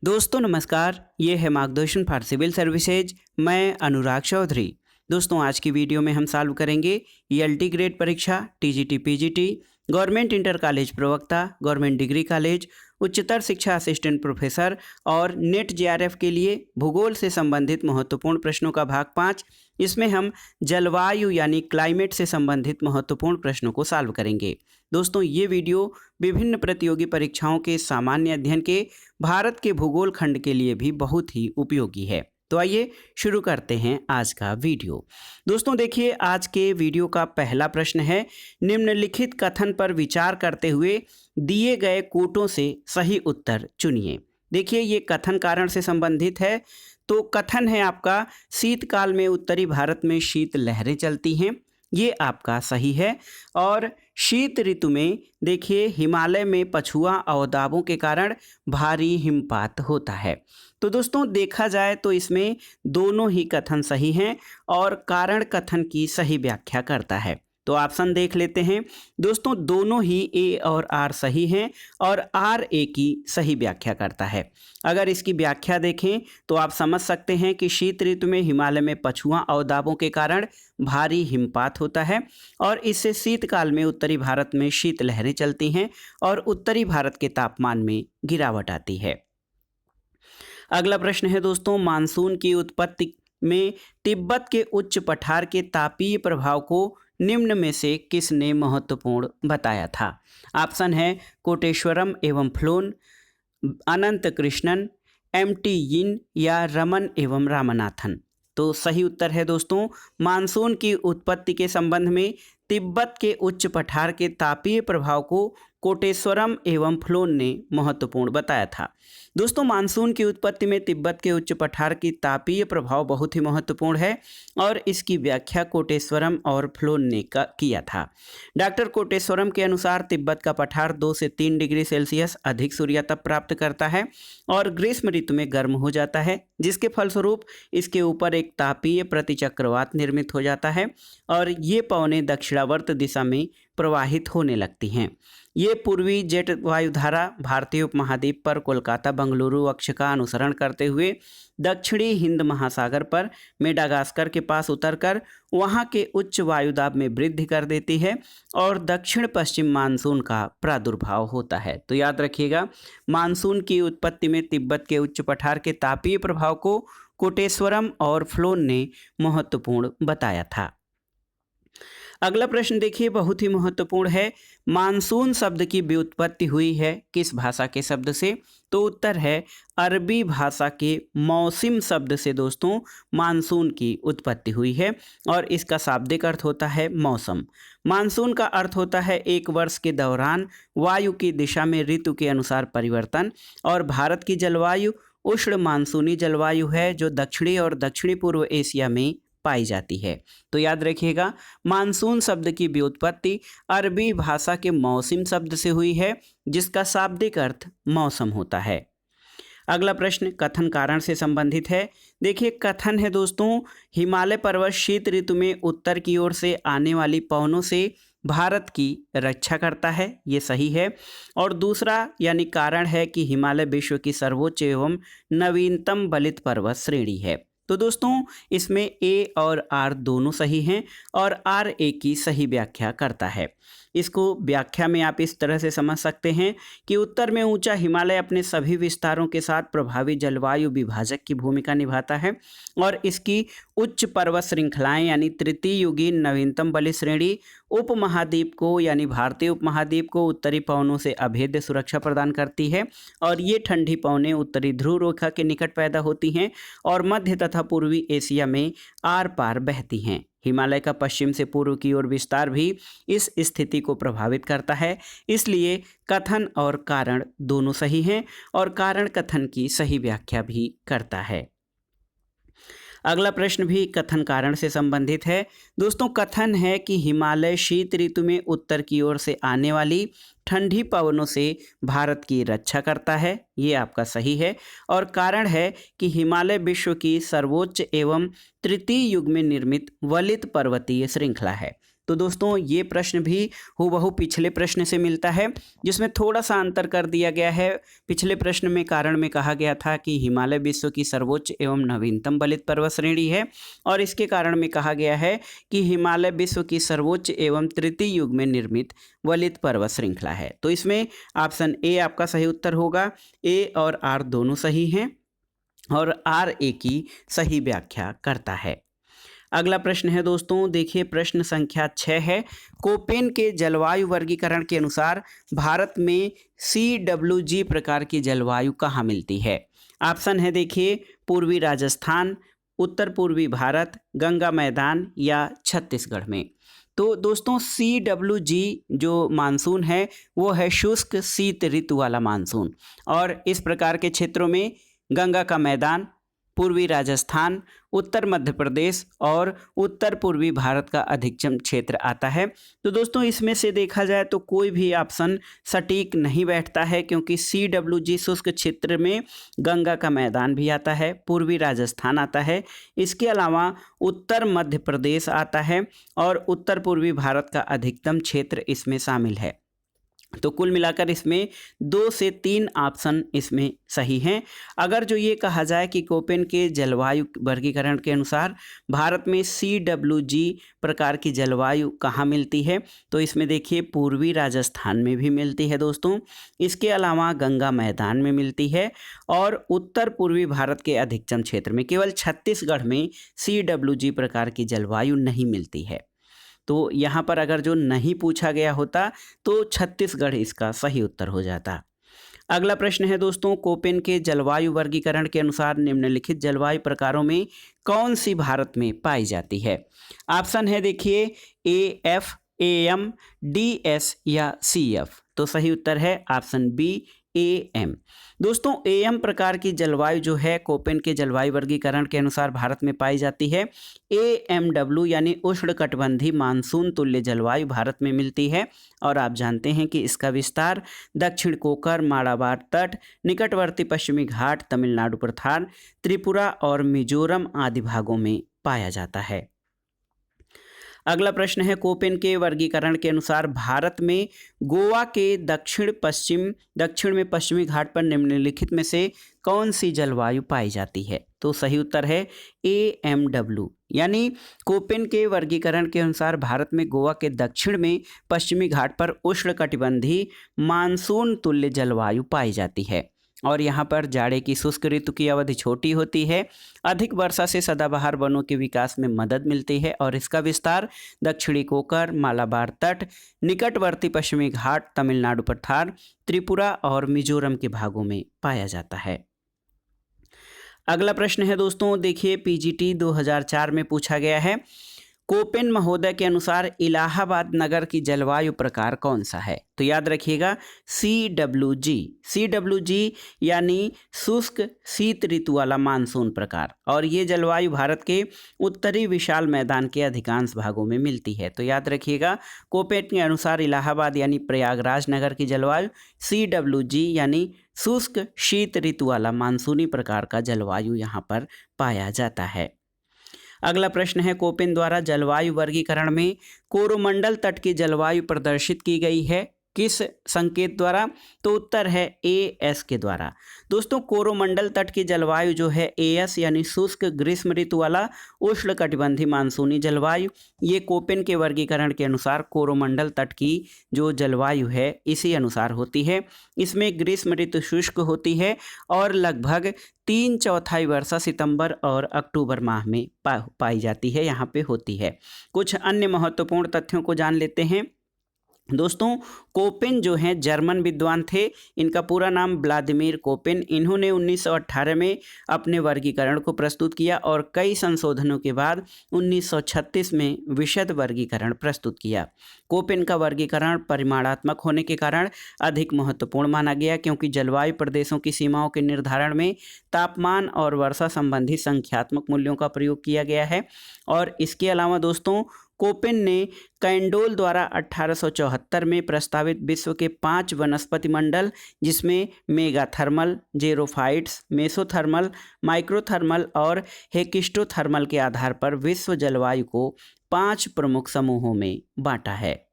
दोस्तों नमस्कार, ये है मार्गदर्शन फॉर सिविल सर्विसेज। मैं अनुराग चौधरी। दोस्तों आज की वीडियो में हम सॉल्व करेंगे ईएलटी ग्रेड परीक्षा, TGT PGT, government inter college प्रवक्ता, गवर्नमेंट डिग्री कॉलेज, उच्चतर शिक्षा असिस्टेंट प्रोफेसर और नेट जेआरएफ के लिए भूगोल से संबंधित महत्वपूर्ण प्रश्नों का भाग 5। इसमें हम जलवायु यानी क्लाइमेट से संबंधित महत्वपूर्ण प्रश्नों को सॉल्व करेंगे। दोस्तों ये वीडियो विभिन्न प्रतियोगी परीक्षाओं के सामान्य अध्ययन के भारत के भूगोल खंड के लिए भी बहुत ही उपयोगी है। तो आइए शुरू करते हैं आज का वीडियो। दोस्तों देखिए, आज के वीडियो का पहला प्रश्न है, निम्नलिखित कथन पर विचार करते हुए दिए गए कोटों से सही उत्तर चुनिए। देखिए ये कथन कारण से संबंधित है। तो कथन है आपका, शीतकाल में उत्तरी भारत में शीत लहरें चलती हैं, ये आपका सही है। और शीत ऋतु में देखिए हिमालय में पछुआ अवदाबों के कारण भारी हिमपात होता है। तो दोस्तों देखा जाए तो इसमें दोनों ही कथन सही हैं और कारण कथन की सही व्याख्या करता है। तो ऑप्शन देख लेते हैं। दोस्तों दोनों ही ए और आर सही हैं और आर ए की सही व्याख्या करता है। अगर इसकी व्याख्या देखें तो आप समझ सकते हैं कि शीत ऋतु में हिमालय में पछुआ अवदाबों के कारण भारी हिमपात होता है और इससे शीतकाल में उत्तरी भारत में शीत लहरें चलती हैं और उत्तरी भारत के तापमान में गिरावट आती है। अगला प्रश्न है दोस्तों, मानसून की उत्पत्ति में तिब्बत के उच्च पठार के तापीय प्रभाव को निम्न में से किसने महत्वपूर्ण बताया था? ऑप्शन है कोटेश्वरम एवं फ्लोन, अनंत कृष्णन, एमटी यिन या रमन एवं रामनाथन। तो सही उत्तर है दोस्तों, मानसून की उत्पत्ति के संबंध में तिब्बत के उच्च पठार के तापीय प्रभाव को कोटेश्वरम एवं फ्लोन ने महत्वपूर्ण बताया था। दोस्तों मानसून की उत्पत्ति में तिब्बत के उच्च पठार की तापीय प्रभाव बहुत ही महत्वपूर्ण है और इसकी व्याख्या कोटेश्वरम और फ्लोन ने किया था। डॉक्टर कोटेश्वरम के अनुसार तिब्बत का पठार 2 से 3 डिग्री सेल्सियस अधिक सूर्यताप प्राप्त करता है और ग्रीष्म ऋतु में गर्म हो जाता है, जिसके फलस्वरूप इसके ऊपर एक तापीय प्रतिचक्रवात निर्मित हो जाता है और ये पवनें दक्षिणावर्त दिशा में प्रवाहित होने लगती हैं। ये पूर्वी जेट वायुधारा भारतीय उपमहाद्वीप पर कोलकाता बंगलुरु अक्ष का अनुसरण करते हुए दक्षिणी हिंद महासागर पर मेडागास्कर के पास उतरकर वहां के उच्च वायुदाब में वृद्धि कर देती है और दक्षिण पश्चिम मानसून का प्रादुर्भाव होता है। तो याद रखिएगा, मानसून की उत्पत्ति में तिब्बत के उच्च पठार के तापीय प्रभाव को कोटेश्वरम और फ्लोन ने महत्वपूर्ण बताया था। अगला प्रश्न देखिए, बहुत ही महत्वपूर्ण है, मानसून शब्द की व्युत्पत्ति हुई है किस भाषा के शब्द से? तो उत्तर है अरबी भाषा के मौसिम शब्द से दोस्तों मानसून की उत्पत्ति हुई है और इसका शाब्दिक अर्थ होता है मौसम। मानसून का अर्थ होता है एक वर्ष के दौरान वायु की दिशा में ऋतु के अनुसार परिवर्तन और भारत की जलवायु उष्ण मानसूनी जलवायु है जो दक्षिणी और दक्षिणी पूर्व एशिया में पाई जाती है। तो याद रखिएगा, मानसून शब्द की व्युत्पत्ति अरबी भाषा के मौसम शब्द से हुई है जिसका शाब्दिक अर्थ मौसम होता है। अगला प्रश्न कथन कारण से संबंधित है। देखिए कथन है दोस्तों, हिमालय पर्वत शीत ऋतु में उत्तर की ओर से आने वाली पवनों से भारत की रक्षा करता है, ये सही है। और दूसरा यानी कारण है कि हिमालय विश्व की सर्वोच्च एवं नवीनतम बलित पर्वत श्रेणी है। तो दोस्तों इसमें ए और आर दोनों सही हैं और आर ए की सही व्याख्या करता है। इसको व्याख्या में आप इस तरह से समझ सकते हैं कि उत्तर में ऊंचा हिमालय अपने सभी विस्तारों के साथ प्रभावी जलवायु विभाजक की भूमिका निभाता है और इसकी उच्च पर्वत श्रृंखलाएं यानी तृतीय युगीन नवीनतम बलित श्रेणी उपमहाद्वीप को यानी भारतीय उपमहाद्वीप को उत्तरी पवनों से अभेद्य सुरक्षा प्रदान करती है और ये ठंडी पवनें उत्तरी ध्रुव रेखा के निकट पैदा होती हैं और मध्य तथा पूर्वी एशिया में आर पार बहती हैं। हिमालय का पश्चिम से पूर्व की ओर विस्तार भी इस स्थिति को प्रभावित करता है। इसलिए कथन और कारण दोनों सही हैं और कारण कथन की सही व्याख्या भी करता है। अगला प्रश्न भी कथन कारण से संबंधित है। दोस्तों कथन है कि हिमालय शीत ऋतु में उत्तर की ओर से आने वाली ठंडी पवनों से भारत की रक्षा करता है, ये आपका सही है। और कारण है कि हिमालय विश्व की सर्वोच्च एवं तृतीय युग में निर्मित वलित पर्वतीय श्रृंखला है। तो दोस्तों ये प्रश्न भी हूबहू पिछले प्रश्न से मिलता है, जिसमें थोड़ा सा अंतर कर दिया गया है। पिछले प्रश्न में कारण में कहा गया था कि हिमालय विश्व की सर्वोच्च एवं नवीनतम वलित पर्वत श्रेणी है, और इसके कारण में कहा गया है कि हिमालय विश्व की सर्वोच्च एवं तृतीय युग में निर्मित वलित पर्वत श्रृंखला है। तो इसमें ऑप्शन ए आपका सही उत्तर होगा। ए और आर दोनों सही हैं और आर ए की सही व्याख्या करता है। अगला प्रश्न है दोस्तों, देखिए प्रश्न संख्या 6 है। कोपेन के जलवायु वर्गीकरण के अनुसार भारत में CWG प्रकार की जलवायु कहाँ मिलती है? ऑप्शन है देखिए, पूर्वी राजस्थान, उत्तर पूर्वी भारत, गंगा मैदान या छत्तीसगढ़ में। तो दोस्तों CWG जो मानसून है वो है शुष्क शीत ऋतु वाला मानसून, और इस प्रकार के क्षेत्रों में गंगा का मैदान, पूर्वी राजस्थान, उत्तर मध्य प्रदेश और उत्तर पूर्वी भारत का अधिकतम क्षेत्र आता है। तो दोस्तों इसमें से देखा जाए तो कोई भी ऑप्शन सटीक नहीं बैठता है, क्योंकि CWG शुष्क क्षेत्र में गंगा का मैदान भी आता है, पूर्वी राजस्थान आता है, इसके अलावा उत्तर मध्य प्रदेश आता है और उत्तर पूर्वी भारत का अधिकतम क्षेत्र इसमें शामिल है। तो कुल मिलाकर इसमें 2 से 3 ऑप्शन इसमें सही हैं। अगर जो ये कहा जाए कि कोपेन के जलवायु वर्गीकरण के अनुसार भारत में CWG प्रकार की जलवायु कहाँ मिलती है, तो इसमें देखिए पूर्वी राजस्थान में भी मिलती है दोस्तों, इसके अलावा गंगा मैदान में मिलती है और उत्तर पूर्वी भारत के अधिकतम क्षेत्र में। केवल छत्तीसगढ़ में CWG प्रकार की जलवायु नहीं मिलती है। तो यहाँ पर अगर जो नहीं पूछा गया होता तो छत्तीसगढ़ इसका सही उत्तर हो जाता। अगला प्रश्न है दोस्तों, कोपेन के जलवायु वर्गीकरण के अनुसार निम्नलिखित जलवायु प्रकारों में कौन सी भारत में पाई जाती है? ऑप्शन है देखिए AF, AM, DS या CF। तो सही उत्तर है ऑप्शन बी AM। दोस्तों AM प्रकार की जलवायु जो है कोपेन के जलवायु वर्गीकरण के अनुसार भारत में पाई जाती है। AMW यानी उष्णकटिबंधीय मानसून तुल्य जलवायु भारत में मिलती है, और आप जानते हैं कि इसका विस्तार दक्षिण कोकर, मालाबार तट, निकटवर्ती पश्चिमी घाट, तमिलनाडु प्रथान, त्रिपुरा और मिजोरम आदि भागों में पाया जाता है। अगला प्रश्न है, कोपेन के वर्गीकरण के अनुसार भारत में गोवा के दक्षिण में पश्चिमी घाट पर निम्नलिखित में से कौन सी जलवायु पाई जाती है? तो सही उत्तर है AMW यानी कोपेन के वर्गीकरण के अनुसार भारत में गोवा के दक्षिण में पश्चिमी घाट पर उष्णकटिबंधीय मानसून तुल्य जलवायु पाई जाती है, और यहाँ पर जाड़े की शुष्क ऋतु की अवधि छोटी होती है, अधिक वर्षा से सदाबहार वनों के विकास में मदद मिलती है, और इसका विस्तार दक्षिणी कोकर, मालाबार तट, निकटवर्ती पश्चिमी घाट, तमिलनाडु प्रथान, त्रिपुरा और मिजोरम के भागों में पाया जाता है। अगला प्रश्न है दोस्तों, देखिए PGT 2004 में पूछा गया है, कोपेन महोदय के अनुसार इलाहाबाद नगर की जलवायु प्रकार कौन सा है? तो याद रखिएगा CWG यानी शुष्क शीत ऋतु वाला मानसून प्रकार, और ये जलवायु भारत के उत्तरी विशाल मैदान के अधिकांश भागों में मिलती है। तो याद रखिएगा कोपेन के अनुसार इलाहाबाद यानी प्रयागराज नगर की जलवायु CWG यानी शुष्क शीत ऋतु वाला मानसूनी प्रकार का जलवायु यहाँ पर पाया जाता है। अगला प्रश्न है, कोपेन द्वारा जलवायु वर्गीकरण में कोरोमंडल तट की जलवायु प्रदर्शित की गई है किस संकेत द्वारा? तो उत्तर है AS के द्वारा। दोस्तों कोरोमंडल तट की जलवायु जो है AS यानी शुष्क ग्रीष्म ऋतु वाला उष्णकटिबंधीय मानसूनी जलवायु, ये कोपेन के वर्गीकरण के अनुसार कोरोमंडल तट की जो जलवायु है इसी अनुसार होती है। इसमें ग्रीष्म ऋतु शुष्क होती है और लगभग 3/4 वर्षा सितंबर और अक्टूबर माह में पाई जाती है, यहाँ पे होती है। कुछ अन्य महत्वपूर्ण तथ्यों को जान लेते हैं। दोस्तों कोपेन जो हैं जर्मन विद्वान थे, इनका पूरा नाम व्लादिमीर कोपेन। इन्होंने 1918 में अपने वर्गीकरण को प्रस्तुत किया और कई संशोधनों के बाद 1936 में विशद वर्गीकरण प्रस्तुत किया। कोपेन का वर्गीकरण परिमाणात्मक होने के कारण अधिक महत्वपूर्ण माना गया, क्योंकि जलवायु प्रदेशों की सीमाओं के निर्धारण में तापमान और वर्षा संबंधी संख्यात्मक मूल्यों का प्रयोग किया गया है। और इसके अलावा दोस्तों कोपेन ने कैंडोल द्वारा 1874 में प्रस्तावित विश्व के 5 वनस्पति मंडल, जिसमें मेगाथर्मल, जेरोफाइट्स, मेसोथर्मल, माइक्रोथर्मल और हेकिस्टोथर्मल के आधार पर विश्व जलवायु को 5 प्रमुख समूहों में बांटा है।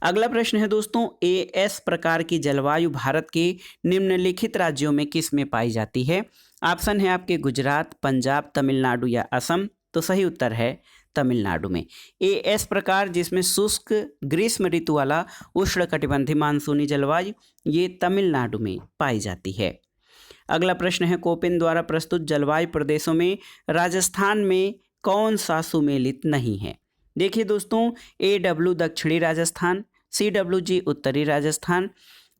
अगला प्रश्न है दोस्तों, एएस प्रकार की जलवायु भारत के निम्नलिखित राज्यों में किस में पाई जाती है? ऑप्शन है आपके गुजरात, पंजाब, तमिलनाडु या असम। तो सही उत्तर है तमिलनाडु में। एएस प्रकार जिसमें शुष्क ग्रीष्म ऋतु वाला उष्णकटिबंधीय मानसूनी जलवायु, ये तमिलनाडु में पाई जाती है। अगला प्रश्न है, कोपेन द्वारा प्रस्तुत जलवायु प्रदेशों में राजस्थान में कौन सा सुमेलित नहीं है? देखिए दोस्तों, AW दक्षिणी राजस्थान, CWG उत्तरी राजस्थान,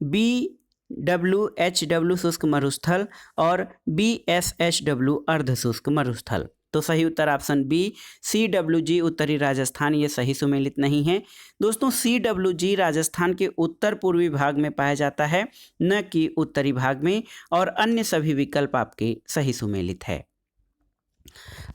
BWHW शुष्क मरुस्थल और BSHW अर्ध शुष्क मरुस्थल। तो सही उत्तर ऑप्शन बी CWG उत्तरी राजस्थान ये सही सुमेलित नहीं है। दोस्तों CWG राजस्थान के उत्तर पूर्वी भाग में पाया जाता है, न कि उत्तरी भाग में, और अन्य सभी विकल्प आपके सही सुमेलित है।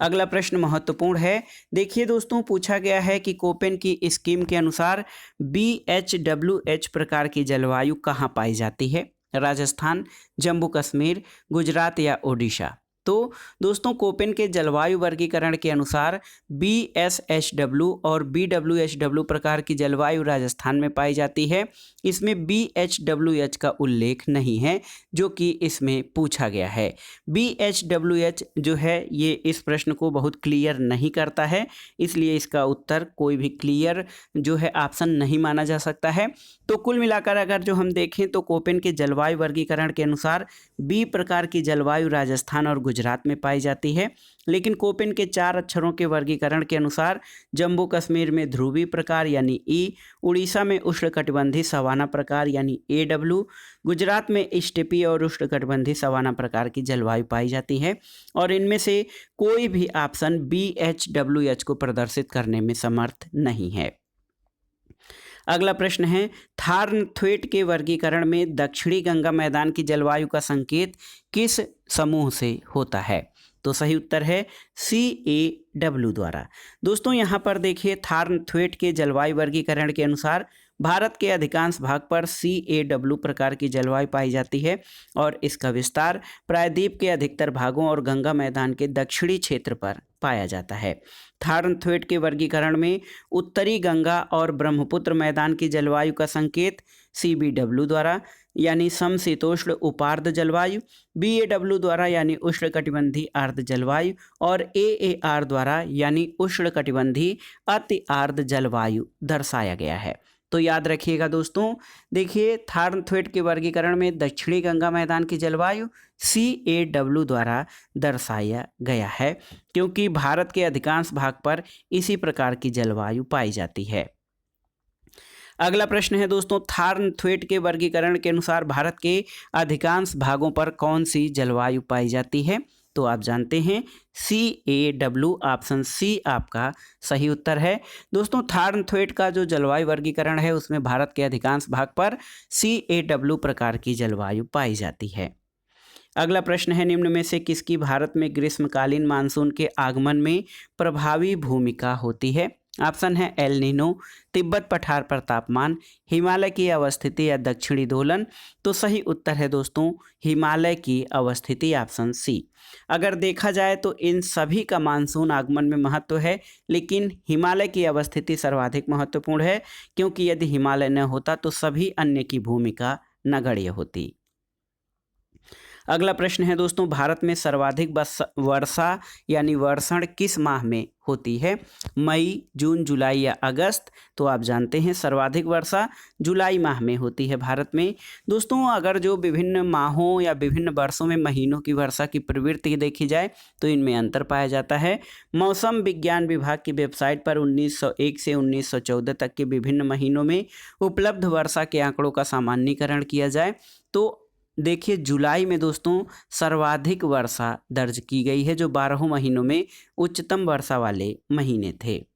अगला प्रश्न महत्वपूर्ण है। देखिए दोस्तों, पूछा गया है कि कोपेन की स्कीम के अनुसार BHWH प्रकार की जलवायु कहाँ पाई जाती है? राजस्थान, जम्मू कश्मीर, गुजरात या ओडिशा। तो दोस्तों कोपेन के जलवायु वर्गीकरण के अनुसार BSHW और BWHW प्रकार की जलवायु राजस्थान में पाई जाती है। इसमें BHWH का उल्लेख नहीं है, जो कि इसमें पूछा गया है। BHWH जो है ये इस प्रश्न को बहुत क्लियर नहीं करता है, इसलिए इसका उत्तर कोई भी क्लियर जो है ऑप्शन नहीं माना जा सकता है। तो कुल मिलाकर अगर जो हम देखें तो कोपेन के जलवायु वर्गीकरण के अनुसार बी प्रकार की जलवायु राजस्थान और गुजरात में पाई जाती है, लेकिन कोपेन के 4 अक्षरों के वर्गीकरण के अनुसार जम्मू कश्मीर में ध्रुवीय प्रकार यानी ई, उड़ीसा में उष्णकटिबंधीय सवाना प्रकार यानी AW, गुजरात में स्टेपी और उष्णकटिबंधीय सवाना प्रकार की जलवायु पाई जाती है, और इनमें से कोई भी ऑप्शन BHWH को प्रदर्शित करने में समर्थ नहीं है। अगला प्रश्न है, थार्नथ्वेट के वर्गीकरण में दक्षिणी गंगा मैदान की जलवायु का संकेत किस समूह से होता है? तो सही उत्तर है CAW द्वारा। दोस्तों यहाँ पर देखिए, थार्नथ्वेट के जलवायु वर्गीकरण के अनुसार भारत के अधिकांश भाग पर CAW प्रकार की जलवायु पाई जाती है, और इसका विस्तार प्रायद्वीप के अधिकतर भागों और गंगा मैदान के दक्षिणी क्षेत्र पर पाया जाता है। थार्नथ्वेट के वर्गीकरण में उत्तरी गंगा और ब्रह्मपुत्र मैदान की जलवायु का संकेत CBW द्वारा यानी समशीतोष्ण उपार्द्र जलवायु, BAW द्वारा यानी उष्णकटिबंधीय आर्द्र जलवायु, और AAR द्वारा यानी उष्णकटिबंधीय अति आर्द्र जलवायु दर्शाया गया है। तो याद रखिएगा दोस्तों, देखिए थार्नथ्वेट के वर्गीकरण में दक्षिणी गंगा मैदान की जलवायु CAW द्वारा दर्शाया गया है, क्योंकि भारत के अधिकांश भाग पर इसी प्रकार की जलवायु पाई जाती है। अगला प्रश्न है दोस्तों, थार्नथ्वेट के वर्गीकरण के अनुसार भारत के अधिकांश भागों पर कौन सी जलवायु पाई जाती है? तो आप जानते हैं CAW, ऑप्शन सी आपका सही उत्तर है। दोस्तों थार्नथ्वेट का जो जलवायु वर्गीकरण है उसमें भारत के अधिकांश भाग पर CAW प्रकार की जलवायु पाई जाती है। अगला प्रश्न है, निम्न में से किसकी भारत में ग्रीष्मकालीन मानसून के आगमन में प्रभावी भूमिका होती है? ऑप्शन है एल नीनो, तिब्बत पठार पर तापमान, हिमालय की अवस्थिति या दक्षिणी दोलन। तो सही उत्तर है दोस्तों हिमालय की अवस्थिति, ऑप्शन सी। अगर देखा जाए तो इन सभी का मानसून आगमन में महत्व है, लेकिन हिमालय की अवस्थिति सर्वाधिक महत्वपूर्ण है, क्योंकि यदि हिमालय न होता तो सभी अन्य की भूमिका नगण्य होती। अगला प्रश्न है दोस्तों, भारत में सर्वाधिक वर्षा यानी वर्षण किस माह में होती है? मई, जून, जुलाई या अगस्त? तो आप जानते हैं सर्वाधिक वर्षा जुलाई माह में होती है भारत में। दोस्तों अगर जो विभिन्न माहों या विभिन्न वर्षों में महीनों की वर्षा की प्रवृत्ति देखी जाए तो इनमें अंतर पाया जाता है। मौसम विज्ञान विभाग की वेबसाइट पर 1901 से 1914 तक के विभिन्न महीनों में उपलब्ध वर्षा के आंकड़ों का सामान्यीकरण किया जाए तो देखिए जुलाई में दोस्तों सर्वाधिक वर्षा दर्ज की गई है, जो 12 महीनों में उच्चतम वर्षा वाले महीने थे।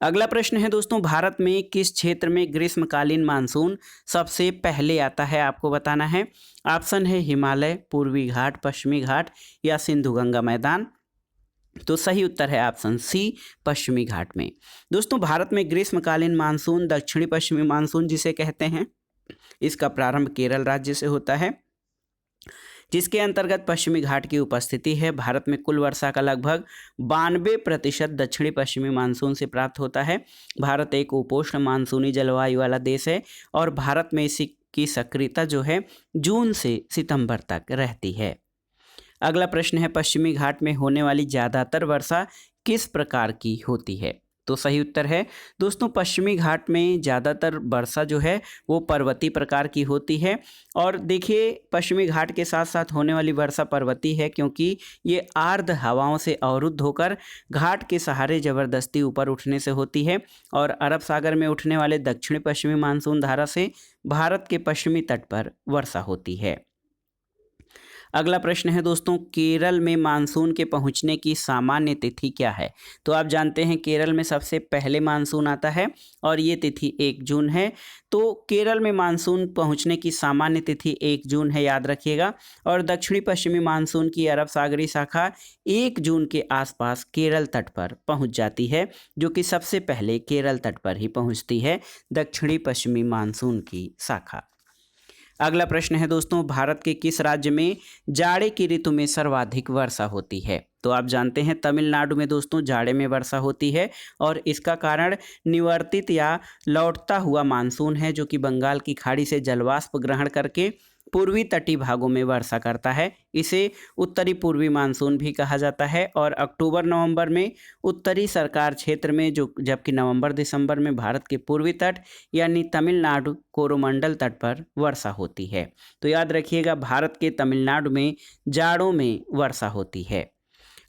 अगला प्रश्न है दोस्तों, भारत में किस क्षेत्र में ग्रीष्मकालीन मानसून सबसे पहले आता है? आपको बताना है। ऑप्शन है हिमालय, पूर्वी घाट, पश्चिमी घाट या सिंधु गंगा मैदान। तो सही उत्तर है ऑप्शन सी, पश्चिमी घाट में। दोस्तों भारत में ग्रीष्मकालीन मानसून दक्षिणी पश्चिमी मानसून जिसे कहते हैं, इसका प्रारंभ केरल राज्य से होता है। जिसके अंतर्गत पश्चिमी घाट की उपस्थिति है। भारत में कुल वर्षा का लगभग 92% दक्षिणी पश्चिमी मानसून से प्राप्त होता है। भारत एक उपोष्ण मानसूनी जलवायु वाला देश है और भारत में इसी की सक्रियता जो है जून से सितंबर तक रहती है। अगला प्रश्न है, पश्चिमी घाट में होने वाली ज़्यादातर वर्षा किस प्रकार की होती है? तो सही उत्तर है दोस्तों, पश्चिमी घाट में ज़्यादातर वर्षा जो है वो पर्वतीय प्रकार की होती है। और देखिए, पश्चिमी घाट के साथ साथ होने वाली वर्षा पर्वतीय है क्योंकि ये आर्द्र हवाओं से अवरुद्ध होकर घाट के सहारे ज़बरदस्ती ऊपर उठने से होती है और अरब सागर में उठने वाले दक्षिणी पश्चिमी मानसून धारा से भारत के पश्चिमी तट पर वर्षा होती है। अगला प्रश्न है दोस्तों, केरल में मानसून के पहुंचने की सामान्य तिथि क्या है? तो आप जानते हैं केरल में सबसे पहले मानसून आता है और ये तिथि 1 जून है। तो केरल में मानसून पहुंचने की सामान्य तिथि 1 जून है, याद रखिएगा। और दक्षिणी पश्चिमी मानसून की अरब सागरी शाखा 1 जून के आसपास केरल तट पर पहुंच जाती है, जो कि सबसे पहले केरल तट पर ही पहुंचती है दक्षिणी पश्चिमी मानसून की शाखा। अगला प्रश्न है दोस्तों, भारत के किस राज्य में जाड़े की ऋतु में सर्वाधिक वर्षा होती है? तो आप जानते हैं तमिलनाडु में दोस्तों जाड़े में वर्षा होती है और इसका कारण निवर्तित या लौटता हुआ मानसून है, जो कि बंगाल की खाड़ी से जलवाष्प ग्रहण करके पूर्वी तटीय भागों में वर्षा करता है। इसे उत्तरी पूर्वी मानसून भी कहा जाता है और अक्टूबर नवंबर में उत्तरी सरकार क्षेत्र में जबकि नवंबर दिसंबर में भारत के पूर्वी तट यानी तमिलनाडु कोरोमंडल तट पर वर्षा होती है। तो याद रखिएगा, भारत के तमिलनाडु में जाड़ों में वर्षा होती है।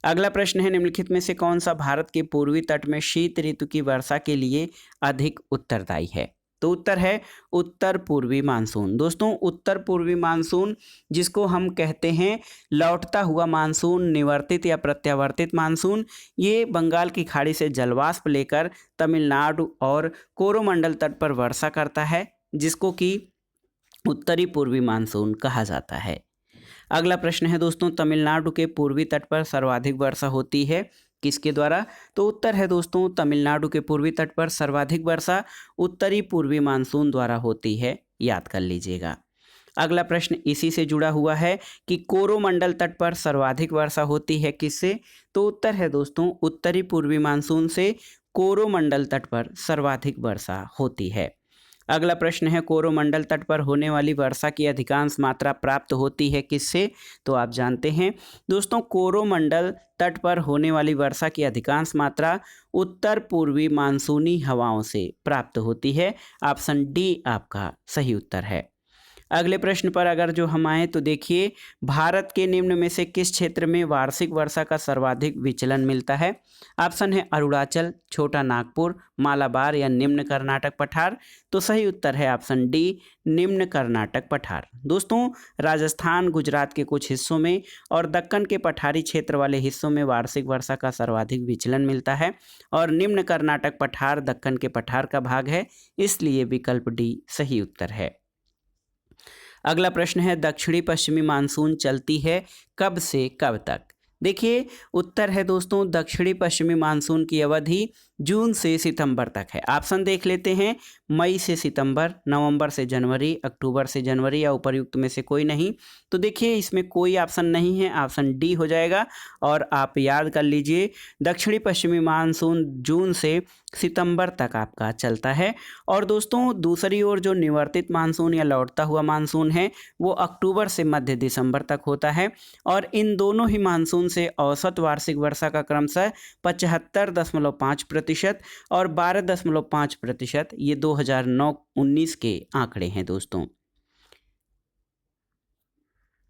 अगला प्रश्न है, निम्नलिखित में से कौन सा भारत के पूर्वी तट में शीत ऋतु की वर्षा के लिए अधिक उत्तरदायी है? तो उत्तर है उत्तर पूर्वी मानसून। दोस्तों, उत्तर पूर्वी मानसून जिसको हम कहते हैं लौटता हुआ मानसून, निवर्तित या प्रत्यावर्तित मानसून, ये बंगाल की खाड़ी से जलवाष्प लेकर तमिलनाडु और कोरोमंडल तट पर वर्षा करता है, जिसको कि उत्तरी पूर्वी मानसून कहा जाता है। अगला प्रश्न है दोस्तों, तमिलनाडु के पूर्वी तट पर सर्वाधिक वर्षा होती है किसके द्वारा? तो उत्तर है दोस्तों, तमिलनाडु के पूर्वी तट पर सर्वाधिक वर्षा उत्तरी पूर्वी मानसून द्वारा होती है, याद कर लीजिएगा। अगला प्रश्न इसी से जुड़ा हुआ है कि कोरोमंडल तट पर सर्वाधिक वर्षा होती है किससे? तो उत्तर है दोस्तों, उत्तरी पूर्वी मानसून से कोरोमंडल तट पर सर्वाधिक वर्षा होती है। अगला प्रश्न है, कोरोमंडल तट पर होने वाली वर्षा की अधिकांश मात्रा प्राप्त होती है किससे? तो आप जानते हैं दोस्तों, कोरोमंडल तट पर होने वाली वर्षा की अधिकांश मात्रा उत्तर पूर्वी मानसूनी हवाओं से प्राप्त होती है। ऑप्शन डी आपका सही उत्तर है। अगले प्रश्न पर अगर जो हम आए तो देखिए, भारत के निम्न में से किस क्षेत्र में वार्षिक वर्षा का सर्वाधिक विचलन मिलता है? ऑप्शन है अरुणाचल, छोटा नागपुर, मालाबार या निम्न कर्नाटक पठार। तो सही उत्तर है ऑप्शन डी, निम्न कर्नाटक पठार। दोस्तों, राजस्थान, गुजरात के कुछ हिस्सों में और दक्कन के पठारी क्षेत्र वाले हिस्सों में वार्षिक वर्षा का सर्वाधिक विचलन मिलता है और निम्न कर्नाटक पठार दक्कन के पठार का भाग है, इसलिए विकल्प डी सही उत्तर है। अगला प्रश्न है, दक्षिणी पश्चिमी मानसून चलती है कब से कब तक? देखिए, उत्तर है दोस्तों, दक्षिणी पश्चिमी मानसून की अवधि जून से सितंबर तक है। ऑप्शन देख लेते हैं, मई से सितंबर, नवंबर से जनवरी, अक्टूबर से जनवरी या उपर्युक्त में से कोई नहीं। तो देखिए, इसमें कोई ऑप्शन नहीं है, ऑप्शन डी हो जाएगा। और आप याद कर लीजिए, दक्षिणी पश्चिमी मानसून जून से सितंबर तक आपका चलता है। और दोस्तों, दूसरी ओर जो निवर्तित मानसून या लौटता हुआ मानसून है वो अक्टूबर से मध्य दिसंबर तक होता है और इन दोनों ही मानसून से औसत वार्षिक वर्षा का क्रमशः 75.5% और 12.5%, ये 2009-19 के आंकड़े हैं दोस्तों।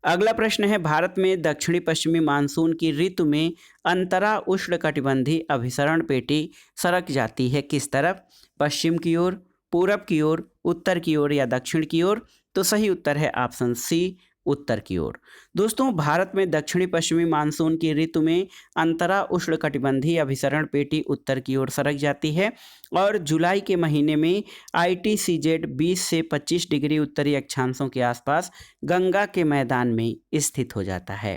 अगला प्रश्न है, भारत में दक्षिणी पश्चिमी मानसून की ऋतु में अंतरा उष्णकटिबंधीय अभिसरण पेटी सरक जाती है किस तरफ? पश्चिम की ओर, पूरब की ओर, उत्तर की ओर या दक्षिण की ओर? तो सही उत्तर है ऑप्शन सी, उत्तर की ओर। दोस्तों, भारत में दक्षिणी पश्चिमी मानसून की ऋतु में अंतरा उष्णकटिबंधीय अभिसरण पेटी उत्तर की ओर सरक जाती है और जुलाई के महीने में ITCZ 20 से 25 डिग्री उत्तरी अक्षांशों के आसपास गंगा के मैदान में स्थित हो जाता है।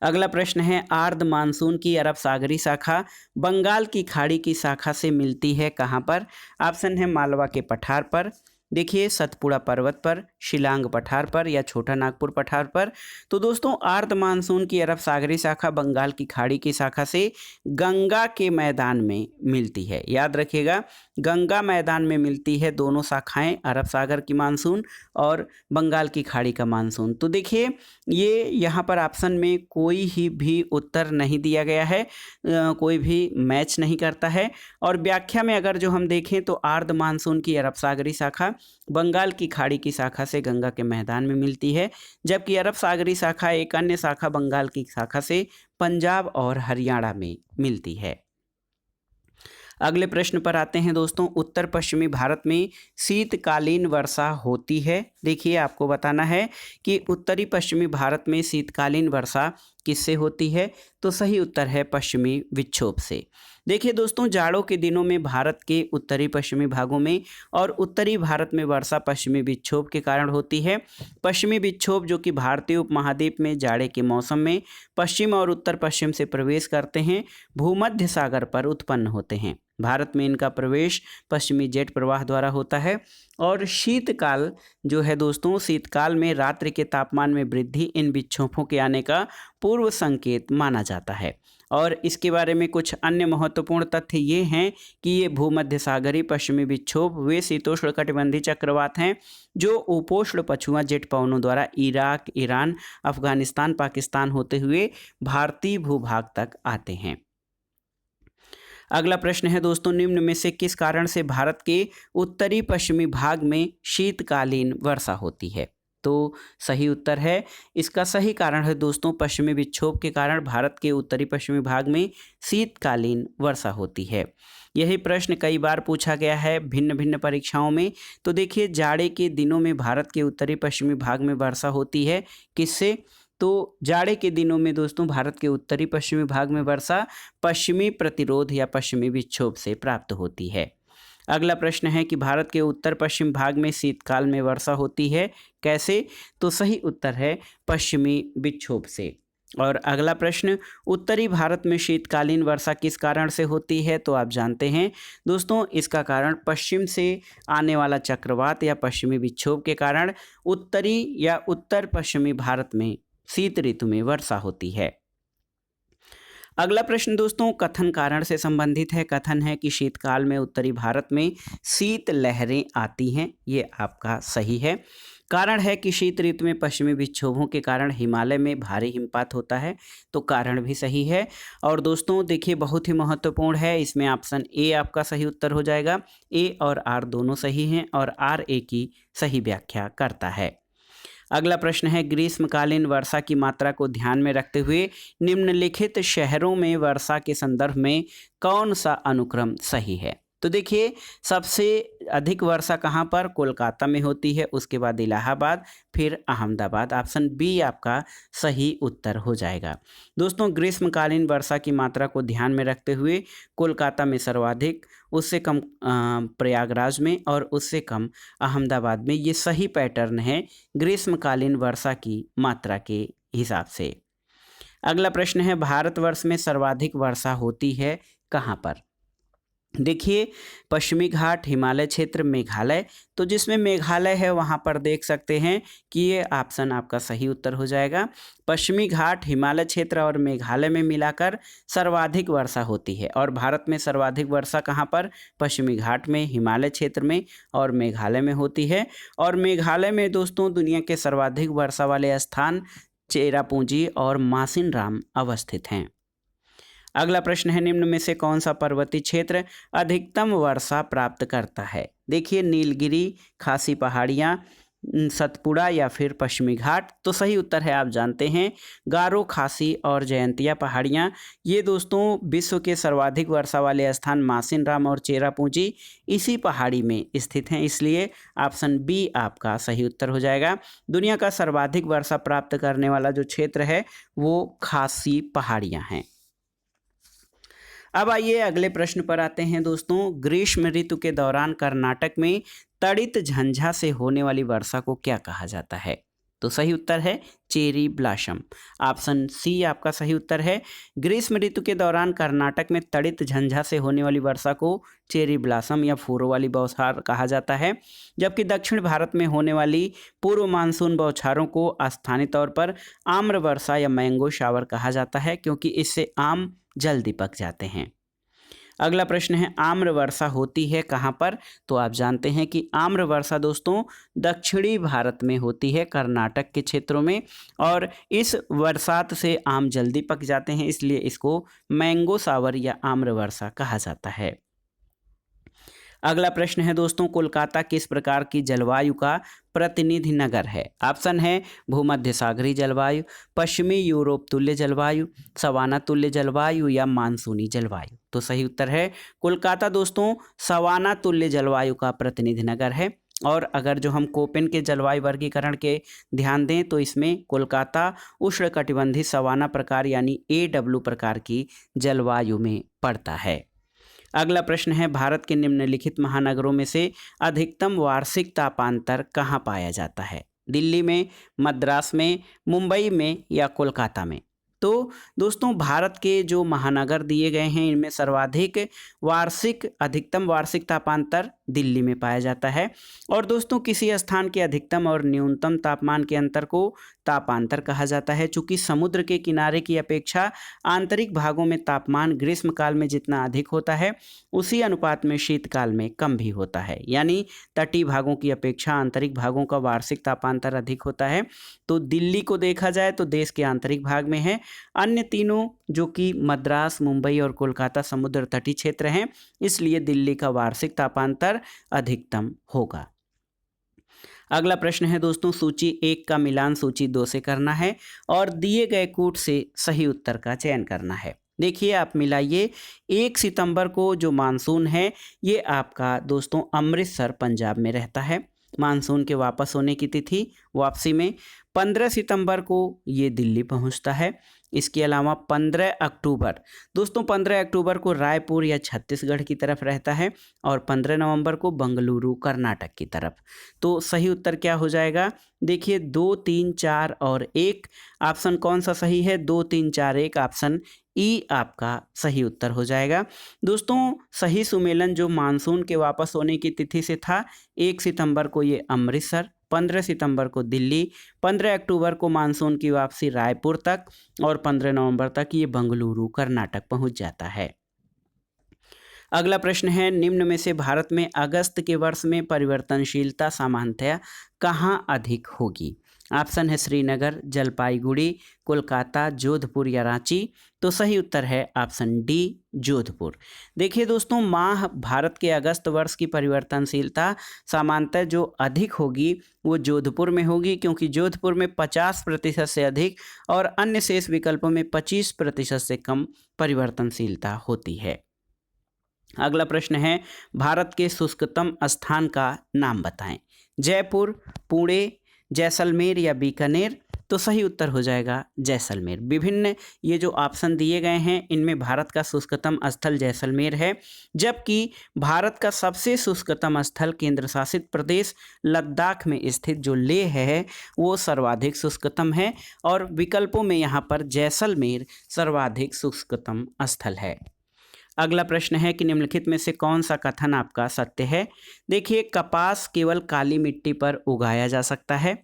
अगला प्रश्न है, आर्द्र मानसून की अरब सागरी शाखा बंगाल की खाड़ी की शाखा से मिलती है कहाँ पर? ऑप्शन है मालवा के पठार पर, देखिए सतपुड़ा पर्वत पर, शिलांग पठार पर या छोटा नागपुर पठार पर। तो दोस्तों अर्ध मानसून की अरब सागरी शाखा बंगाल की खाड़ी की शाखा से गंगा के मैदान में मिलती है। याद रखिएगा, गंगा मैदान में मिलती है दोनों शाखाएं, अरब सागर की मानसून और बंगाल की खाड़ी का मानसून। तो देखिए ये यहाँ पर ऑप्शन में कोई ही भी उत्तर नहीं दिया गया है, कोई भी मैच नहीं करता है। और व्याख्या में अगर जो हम देखें तो अर्ध मानसून की अरब सागरी शाखा बंगाल की खाड़ी की शाखा से गंगा के मैदान में मिलती है, जबकि अरब सागरी शाखा एक अन्य शाखा बंगाल की शाखा से पंजाब और हरियाणा में मिलती है। अगले प्रश्न पर आते हैं दोस्तों, उत्तर पश्चिमी भारत में शीतकालीन वर्षा होती है। देखिए आपको बताना है कि उत्तरी पश्चिमी भारत में शीतकालीन वर्षा किससे होती है, तो सही उत्तर है पश्चिमी विक्षोभ से। देखिए दोस्तों जाड़ों के दिनों में भारत के उत्तरी पश्चिमी भागों में और उत्तरी भारत में वर्षा पश्चिमी विक्षोभ के कारण होती है। पश्चिमी विक्षोभ जो कि भारतीय उपमहाद्वीप में जाड़े के मौसम में पश्चिम और उत्तर पश्चिम से प्रवेश करते हैं, भूमध्य सागर पर उत्पन्न होते हैं। भारत में इनका प्रवेश पश्चिमी जेट प्रवाह द्वारा होता है। और शीतकाल जो है दोस्तों, शीतकाल में रात्रि के तापमान में वृद्धि इन विक्षोभों के आने का पूर्व संकेत माना जाता है। और इसके बारे में कुछ अन्य महत्वपूर्ण तथ्य ये हैं कि ये भूमध्य सागरीय पश्चिमी विक्षोभ वे शीतोष्ण कटिबंधीय चक्रवात हैं जो उपोष्ण पछुआ जेट पवनों द्वारा इराक, ईरान, अफगानिस्तान, पाकिस्तान होते हुए भारतीय भूभाग तक आते हैं। अगला प्रश्न है दोस्तों, निम्न में से किस कारण से भारत के उत्तरी पश्चिमी भाग में शीतकालीन वर्षा होती है, तो सही उत्तर है, इसका सही कारण है दोस्तों पश्चिमी विक्षोभ के कारण भारत के उत्तरी पश्चिमी भाग में शीतकालीन वर्षा होती है। यही प्रश्न कई बार पूछा गया है भिन्न भिन्न परीक्षाओं में। तो देखिए जाड़े के दिनों में भारत के उत्तरी पश्चिमी भाग में वर्षा होती है, किससे, तो जाड़े के दिनों में दोस्तों भारत के उत्तरी पश्चिमी भाग में वर्षा पश्चिमी प्रतिरोध या पश्चिमी विक्षोभ से प्राप्त होती है। अगला प्रश्न है कि भारत के उत्तर पश्चिम भाग में शीतकाल में वर्षा होती है, कैसे, तो सही उत्तर है पश्चिमी विक्षोभ से। और अगला प्रश्न, उत्तरी भारत में शीतकालीन वर्षा किस कारण से होती है, तो आप जानते हैं दोस्तों इसका कारण पश्चिम से आने वाला चक्रवात या पश्चिमी विक्षोभ के कारण उत्तरी या उत्तर पश्चिमी भारत में शीत ऋतु में वर्षा होती है। अगला प्रश्न दोस्तों कथन कारण से संबंधित है। कथन है कि शीतकाल में उत्तरी भारत में शीत लहरें आती हैं, ये आपका सही है। कारण है कि शीत ऋतु में पश्चिमी विक्षोभों के कारण हिमालय में भारी हिमपात होता है, तो कारण भी सही है। और दोस्तों देखिए बहुत ही महत्वपूर्ण है, इसमें ऑप्शन ए आपका सही उत्तर हो जाएगा। ए और आर दोनों सही हैं और आर ए की सही व्याख्या करता है। अगला प्रश्न है, ग्रीष्मकालीन वर्षा की मात्रा को ध्यान में रखते हुए निम्नलिखित शहरों में वर्षा के संदर्भ में कौन सा अनुक्रम सही है, तो देखिए सबसे अधिक वर्षा कहाँ पर, कोलकाता में होती है, उसके बाद इलाहाबाद, फिर अहमदाबाद। ऑप्शन बी आपका सही उत्तर हो जाएगा। दोस्तों ग्रीष्मकालीन वर्षा की मात्रा को ध्यान में रखते हुए कोलकाता में सर्वाधिक, उससे कम प्रयागराज में और उससे कम अहमदाबाद में। ये सही पैटर्न है ग्रीष्मकालीन वर्षा की मात्रा के हिसाब से। अगला प्रश्न है, भारतवर्ष में सर्वाधिक वर्षा होती है कहाँ पर, देखिए पश्चिमी घाट, हिमालय क्षेत्र, मेघालय। तो जिसमें मेघालय है वहाँ पर देख सकते हैं कि ये ऑप्शन आपका सही उत्तर हो जाएगा। पश्चिमी घाट, हिमालय क्षेत्र और मेघालय में मिलाकर सर्वाधिक वर्षा होती है। और भारत में सर्वाधिक वर्षा कहाँ पर, पश्चिमी घाट में, हिमालय क्षेत्र में और मेघालय में होती है। और मेघालय में दोस्तों दुनिया के सर्वाधिक वर्षा वाले स्थान चेरापूंजी और मासिनराम अवस्थित हैं। अगला प्रश्न है, निम्न में से कौन सा पर्वतीय क्षेत्र अधिकतम वर्षा प्राप्त करता है, देखिए नीलगिरी, खासी पहाड़ियाँ, सतपुड़ा या फिर पश्चिमी घाट। तो सही उत्तर है आप जानते हैं गारो, खासी और जयंतिया पहाड़ियाँ। ये दोस्तों विश्व के सर्वाधिक वर्षा वाले स्थान मासिनराम और चेरापूंजी इसी पहाड़ी में स्थित हैं, इसलिए ऑप्शन बी आपका सही उत्तर हो जाएगा। दुनिया का सर्वाधिक वर्षा प्राप्त करने वाला जो क्षेत्र है वो खासी पहाड़ियाँ हैं। अब आइए अगले प्रश्न पर आते हैं दोस्तों, ग्रीष्म ऋतु के दौरान कर्नाटक में तड़ित झंझा से होने वाली वर्षा को क्या कहा जाता है, तो सही उत्तर है चेरी ब्लॉसम। ऑप्शन सी आपका सही उत्तर है। ग्रीष्म ऋतु के दौरान कर्नाटक में तड़ित झंझा से होने वाली वर्षा को चेरी ब्लॉसम या फूलों वाली बौछार कहा जाता है, जबकि दक्षिण भारत में होने वाली पूर्व मानसून बौछारों को स्थानीय तौर पर आम्र वर्षा या मैंगो शावर कहा जाता है, क्योंकि इससे आम जल्दी पक जाते हैं। अगला प्रश्न है आम्र वर्षा होती है कहाँ पर? तो आप जानते हैं कि आम्र वर्षा दोस्तों दक्षिणी भारत में होती है, कर्नाटक के क्षेत्रों में, और इस बरसात से आम जल्दी पक जाते हैं, इसलिए इसको मैंगो सावर या आम्र वर्षा कहा जाता है। अगला प्रश्न है दोस्तों कोलकाता किस प्रकार की जलवायु का प्रतिनिधि नगर है? ऑप्शन है भूमध्य सागरीय जलवायु, पश्चिमी यूरोप तुल्य जलवायु, सवाना तुल्य जलवायु या मानसूनी जलवायु। तो सही उत्तर है कोलकाता दोस्तों सवाना तुल्य जलवायु का प्रतिनिधि नगर है। और अगर जो हम कोपेन के जलवायु वर्गीकरण के ध्यान दें तो इसमें कोलकाता उष्णकटिबंधीय सवाना प्रकार यानी AW प्रकार की जलवायु में पड़ता है। अगला प्रश्न है भारत के निम्नलिखित महानगरों में से अधिकतम वार्षिक तापांतर कहाँ पाया जाता है? दिल्ली में, मद्रास में, मुंबई में या कोलकाता में? तो दोस्तों भारत के जो महानगर दिए गए हैं इनमें सर्वाधिक अधिकतम वार्षिक तापांतर दिल्ली में पाया जाता है। और दोस्तों किसी स्थान के अधिकतम और न्यूनतम तापमान के अंतर को तापांतर कहा जाता है, चूँकि समुद्र के किनारे की अपेक्षा आंतरिक भागों में तापमान ग्रीष्म काल में जितना अधिक होता है उसी अनुपात में शीतकाल में कम भी होता है, यानी तटीय भागों की अपेक्षा आंतरिक भागों का वार्षिक तापांतर अधिक होता है। तो दिल्ली को देखा जाए तो देश के आंतरिक भाग में है, अन्य तीनों जो कि मद्रास, मुंबई और कोलकाता समुद्र तटीय क्षेत्र हैं, इसलिए दिल्ली का वार्षिक तापांतर अधिकतम होगा। अगला प्रश्न है दोस्तों सूची 1 का मिलान सूची 2 से करना है और दिए गए कूट से सही उत्तर का चयन करना है। देखिए आप मिलाइए, 1 सितंबर को जो मानसून है ये आपका दोस्तों अमृतसर पंजाब में रहता है, मानसून के वापस होने की तिथि वापसी में। 15 सितंबर को ये दिल्ली पहुंचता है। इसके अलावा 15 अक्टूबर दोस्तों 15 अक्टूबर को रायपुर या छत्तीसगढ़ की तरफ रहता है और 15 नवंबर को बंगलुरु कर्नाटक की तरफ। तो सही उत्तर क्या हो जाएगा? देखिए 2, 3, 4 और 1 ऑप्शन कौन सा सही है? 2, 3, 4, 1 ऑप्शन ई आपका सही उत्तर हो जाएगा। दोस्तों सही सुमेलन जो मानसून के वापस होने की तिथि से था, 1 सितंबर को ये अमृतसर, 15 सितंबर को दिल्ली, 15 अक्टूबर को मानसून की वापसी रायपुर तक और 15 नवंबर तक ये बंगलुरु कर्नाटक पहुंच जाता है। अगला प्रश्न है निम्न में से भारत में अगस्त के वर्ष में परिवर्तनशीलता सामान्यतया कहाँ अधिक होगी? ऑप्शन है श्रीनगर, जलपाईगुड़ी, कोलकाता, जोधपुर या रांची। तो सही उत्तर है ऑप्शन डी जोधपुर। देखिए दोस्तों माह भारत के अगस्त वर्ष की परिवर्तनशीलता सामान्यतः जो अधिक होगी वो जोधपुर में होगी, क्योंकि जोधपुर में 50% से अधिक और अन्य शेष विकल्पों में 25% से कम परिवर्तनशीलता होती है। अगला प्रश्न है भारत के शुष्कतम स्थान का नाम बताएं। जयपुर, पुणे, जैसलमेर या बीकानेर। तो सही उत्तर हो जाएगा जैसलमेर। विभिन्न ये जो ऑप्शन दिए गए हैं इनमें भारत का शुष्कतम स्थल जैसलमेर है, जबकि भारत का सबसे शुष्कतम स्थल केंद्र शासित प्रदेश लद्दाख में स्थित जो लेह है वो सर्वाधिक शुष्कतम है और विकल्पों में यहाँ पर जैसलमेर सर्वाधिक शुष्कतम स्थल है। अगला प्रश्न है कि निम्नलिखित में से कौन सा कथन आपका सत्य है? देखिए कपास केवल काली मिट्टी पर उगाया जा सकता है।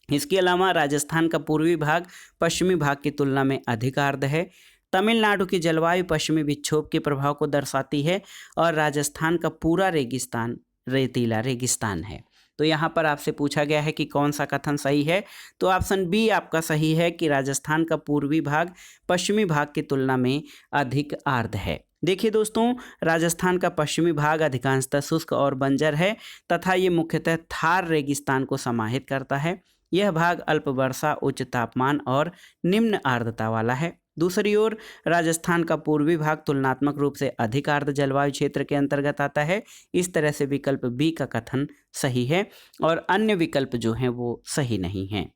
इसके अलावा राजस्थान का पूर्वी भाग पश्चिमी भाग की तुलना में अधिक आर्द्र है। तमिलनाडु की जलवायु पश्चिमी विक्षोभ के प्रभाव को दर्शाती है और राजस्थान का पूरा रेगिस्तान रेतीला रेगिस्तान है। तो यहाँ पर आपसे पूछा गया है कि कौन सा कथन सही है, तो ऑप्शन बी आपका सही है कि राजस्थान का पूर्वी भाग पश्चिमी भाग की तुलना में अधिक आर्द्र है। देखिए दोस्तों राजस्थान का पश्चिमी भाग अधिकांशतः शुष्क और बंजर है तथा ये मुख्यतः थार रेगिस्तान को समाहित करता है। यह भाग अल्प वर्षा, उच्च तापमान और निम्न आर्द्रता वाला है। दूसरी ओर राजस्थान का पूर्वी भाग तुलनात्मक रूप से अधिक आर्द्र जलवायु क्षेत्र के अंतर्गत आता है। इस तरह से विकल्प बी का कथन सही है और अन्य विकल्प जो हैं वो सही नहीं हैं।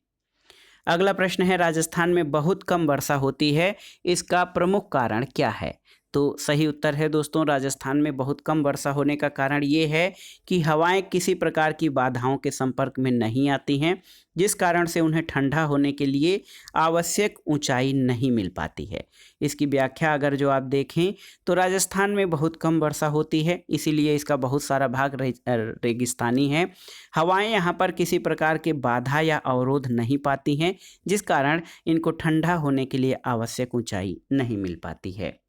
अगला प्रश्न है राजस्थान में बहुत कम वर्षा होती है, इसका प्रमुख कारण क्या है? तो सही उत्तर है दोस्तों राजस्थान में बहुत कम वर्षा होने का कारण ये है कि हवाएं किसी प्रकार की बाधाओं के संपर्क में नहीं आती हैं, जिस कारण से उन्हें ठंडा होने के लिए आवश्यक ऊंचाई नहीं मिल पाती है। इसकी व्याख्या अगर जो आप देखें तो राजस्थान में बहुत कम वर्षा होती है, इसीलिए इसका बहुत सारा भाग रेगिस्तानी है। हवाएं यहाँ पर किसी प्रकार के बाधा या अवरोध नहीं पाती हैं, जिस कारण इनको ठंडा होने के लिए आवश्यक ऊंचाई नहीं मिल पाती है।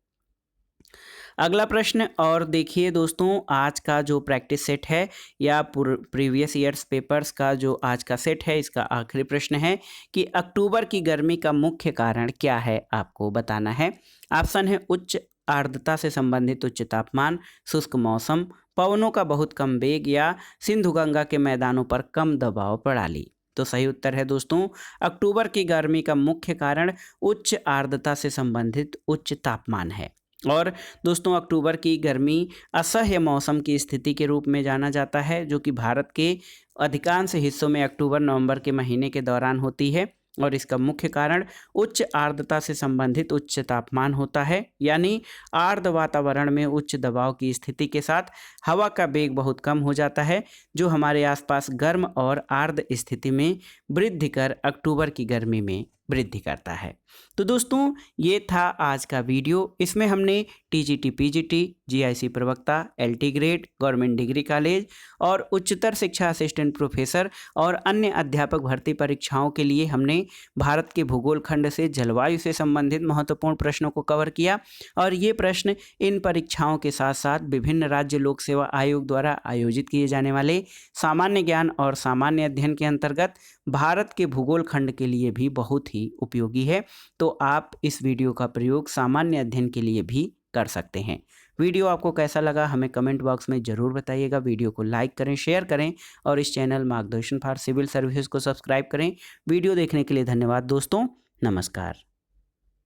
अगला प्रश्न और देखिए दोस्तों, आज का जो प्रैक्टिस सेट है या प्रीवियस ईयर्स पेपर्स का जो आज का सेट है, इसका आखिरी प्रश्न है कि अक्टूबर की गर्मी का मुख्य कारण क्या है, आपको बताना है। ऑप्शन है उच्च आर्द्रता से संबंधित उच्च तापमान, शुष्क मौसम, पवनों का बहुत कम वेग या सिंधु गंगा के मैदानों पर कम दबाव प्रणाली। तो सही उत्तर है दोस्तों, अक्टूबर की गर्मी का मुख्य कारण उच्च आर्द्रता से संबंधित उच्च तापमान है। और दोस्तों अक्टूबर की गर्मी असह्य मौसम की स्थिति के रूप में जाना जाता है, जो कि भारत के अधिकांश हिस्सों में अक्टूबर नवंबर के महीने के दौरान होती है। और इसका मुख्य कारण उच्च आर्द्रता से संबंधित उच्च तापमान होता है, यानी आर्द्र वातावरण में उच्च दबाव की स्थिति के साथ हवा का वेग बहुत कम हो जाता है, जो हमारे आसपास गर्म और आर्द्र स्थिति में वृद्धि कर अक्टूबर की गर्मी में वृद्धि करता है। तो दोस्तों ये था आज का वीडियो। इसमें हमने टीजीटी, पीजीटी, जीआईसी प्रवक्ता, LT grade, government degree college और उच्चतर शिक्षा असिस्टेंट प्रोफेसर और अन्य अध्यापक भर्ती परीक्षाओं के लिए हमने भारत के भूगोल खंड से जलवायु से संबंधित महत्वपूर्ण प्रश्नों को कवर किया। और ये प्रश्न इन परीक्षाओं के साथ साथ विभिन्न राज्य लोक सेवा आयोग द्वारा आयोजित किए जाने वाले सामान्य ज्ञान और सामान्य अध्ययन के अंतर्गत भारत के भूगोल खंड के लिए भी बहुत ही उपयोगी है। तो आप इस वीडियो का प्रयोग सामान्य अध्ययन के लिए भी कर सकते हैं। वीडियो आपको कैसा लगा हमें कमेंट बॉक्स में ज़रूर बताइएगा। वीडियो को लाइक करें, शेयर करें और इस चैनल मार्गदर्शन फॉर सिविल सर्विसेज को सब्सक्राइब करें। वीडियो देखने के लिए धन्यवाद दोस्तों, नमस्कार।